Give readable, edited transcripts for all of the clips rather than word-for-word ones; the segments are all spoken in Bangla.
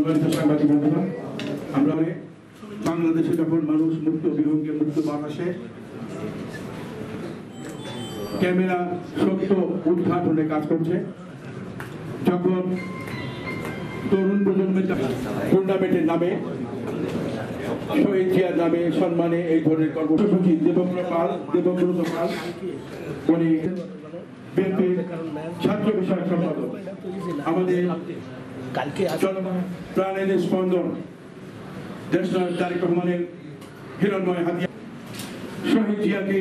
সম্মানিত সাংবাদিক বন্ধুরা, আমরা বাংলাদেশে যখন মানুষ মুক্ত বিহঙ্গে মুক্ত বাতাসে ক্যামেরা সত্য উদ্ঘাটনে কাজ করছে, যখন তরুণ প্রজন্মের টুর্নামেন্টের নামে শহীদ জিয়ার নামে সম্মানে এই ধরনের কর্মসূচি দেবব্রত পাল উনি বিএনপির ছাত্র বিষয়ক সম্পাদক, আমাদের প্রাণের স্পন্দন দেশনায়ক তারেক রহমানের হিরণময় হাতিয়া শহীদ জিয়াকে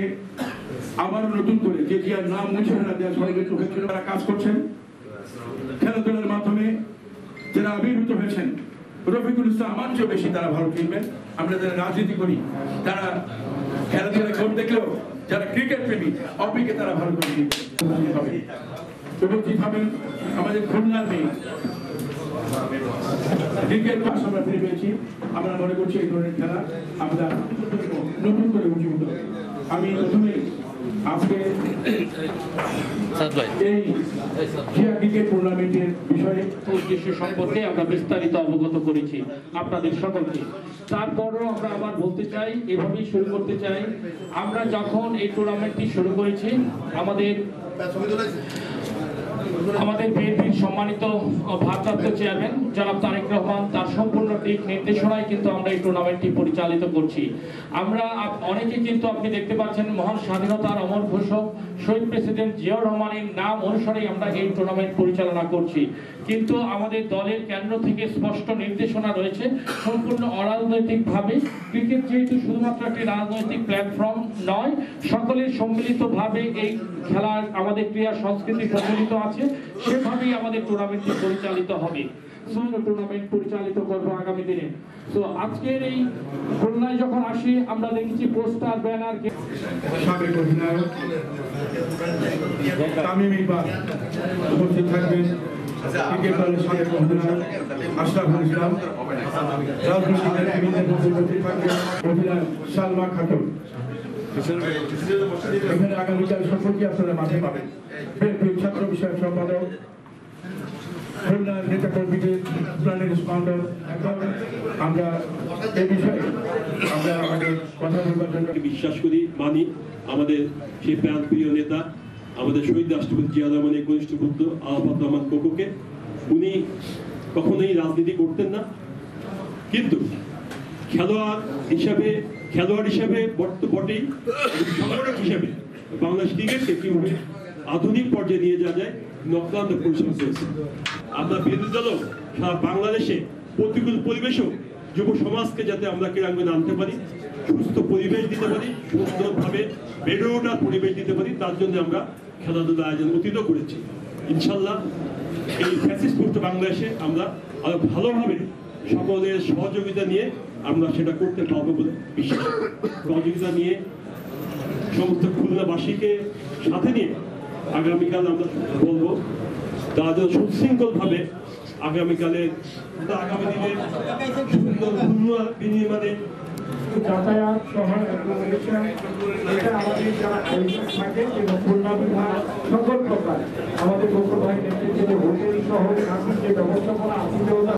আবারও নতুন করে যে জিয়ার নাম মুছে ফেলা দেওয়া ষড়যন্ত্র হয়েছিল, তারা কাজ করছেন। খেলাধুলার মাধ্যমে যারা আবির্ভূত হয়েছেন, রফিকুল ইসলাম আমার চেয়ে বেশি তারা ভালো খেলবেন। আমরা যারা রাজনীতি করি তারা খেলাধুলা খেল দেখলেও যারা ক্রিকেট প্রেমী অপিকে তারা ভালো করে হবে। উপস্থিত হবেন আমাদের খুলনার মেয়ে ক্রিকেট ক্লাস আমরা ফিরে পেয়েছি। আমরা মনে করছি এই ধরনের খেলা আমরা নতুন করে উজ্জীবিত। আমি প্রথমে আজকে এই ক্রিকেট টুর্নামেন্টের বিষয়ে উদ্দেশ্য সম্পর্কে আমরা বিস্তারিত অবগত করেছি আপনাদের সকলকে। তারপরও আমরা আবার বলতে চাই, এভাবেই শুরু করতে চাই। আমরা যখন এই টুর্নামেন্টটি শুরু করেছি, আমাদের বিএনপির সম্মানিত ভারপ্রাপ্ত চেয়ারম্যান জনাব তারেক রহমান তার সম্পূর্ণ দিক নির্দেশনায় কিন্তু আমরা এই টুর্নামেন্টটি পরিচালিত করছি। আমরা অনেকে কিন্তু আপনি দেখতে পাচ্ছেন মহান স্বাধীনতার অমর ঘোষক শহীদ প্রেসিডেন্ট জিয়াউর রহমানের নাম অনুসারেই আমরা এই টুর্নামেন্ট পরিচালনা করছি। কিন্তু আমাদের দলের কেন্দ্র থেকে স্পষ্ট নির্দেশনা রয়েছে সম্পূর্ণ অরাজনৈতিকভাবে। ক্রিকেট যেহেতু শুধুমাত্র একটি রাজনৈতিক প্ল্যাটফর্ম নয়, সকলের সম্মিলিতভাবে এই খেলার আমাদের ক্রীড়া সংস্কৃতি প্রচলিত আছে, সেভাবেই আমাদের টুর্নামেন্টটি পরিচালিত হবে। টুর্নামেন্ট পরিচালিত করব আগামী দিনে। তো আজকের এই খুলনায় যখন আসি আমরা দেখেছি পোস্টার ব্যানার সাবেক অধিনায়ক তামিম ইকবাল উপস্থিত থাকবেন, ক্রিকেট দলের সাবেক অধিনায়ক আশরাফুল ইসলাম, রাজনৈতিক নেতৃবৃন্দের মধ্যে উপস্থিত থাকবেন অধিনায়ক সালমা খাতুন। এখানে আগামীকাল সকলকে আপনারা মাঠে পাবেন। বিএনপির ছাত্র বিষয়ক সম্পাদক, খুলনার নেতা কর্মীদের প্রাণের স্পন্দন। আমরা এই বিষয়ে আমরা আমাদের কথা বলবার জন্য বিশ্বাস করি, মানি। আমাদের সেই প্রাণপ্রিয় নেতা, আমাদের শহীদ রাষ্ট্রপতি জিয়া রহমানের কনিষ্ঠ পুত্র আরাফাত রহমান কোকোকে, উনি কখনোই রাজনীতি করতেন না, কিন্তু খেলোয়াড় হিসাবে বটেই, সংগঠক হিসাবে বাংলাদেশ ক্রিকেটকে কিভাবে আধুনিক পর্যায়ে নিয়ে যাওয়া যায় নক্লান্ত পরিশ্রম করেছে। আমরা বিরোধী দলও সারা বাংলাদেশে প্রতিকূল পরিবেশও যুব সমাজকে যাতে আমরা ক্রীড়াঙ্গনে আনতে পারি, সুস্থ পরিবেশ দিতে পারি, সুন্দরভাবে বেড়ে ওঠার পরিবেশ দিতে পারি, তার জন্য আমরা খেলাধুলার আয়োজন অতীত করেছি। ইনশাল্লাহ এই ফ্যাসিস্ট মুক্ত বাংলাদেশে আমরা আরো ভালোভাবে সকলের সহযোগিতা নিয়ে আমরা সেটা করতে পারবো বলে বিশ্বাস। সহযোগিতা নিয়ে সমস্ত খুলনাবাসীকে সাথে নিয়ে আগামীকাল আমরা বলবো তারা যেন সুশৃঙ্খল ভাবে আগামী দিনে সুন্দর খুলনা বিনির্মাণে যাতায়াত শহর এটা আমাদের যারা আয়োজক থাকে এবং খুলনা বিভাগ সকল প্রকার আমাদের লোক ভাই নেতৃত্বে হোটেল সহ যে ব্যবস্থাপনা আছে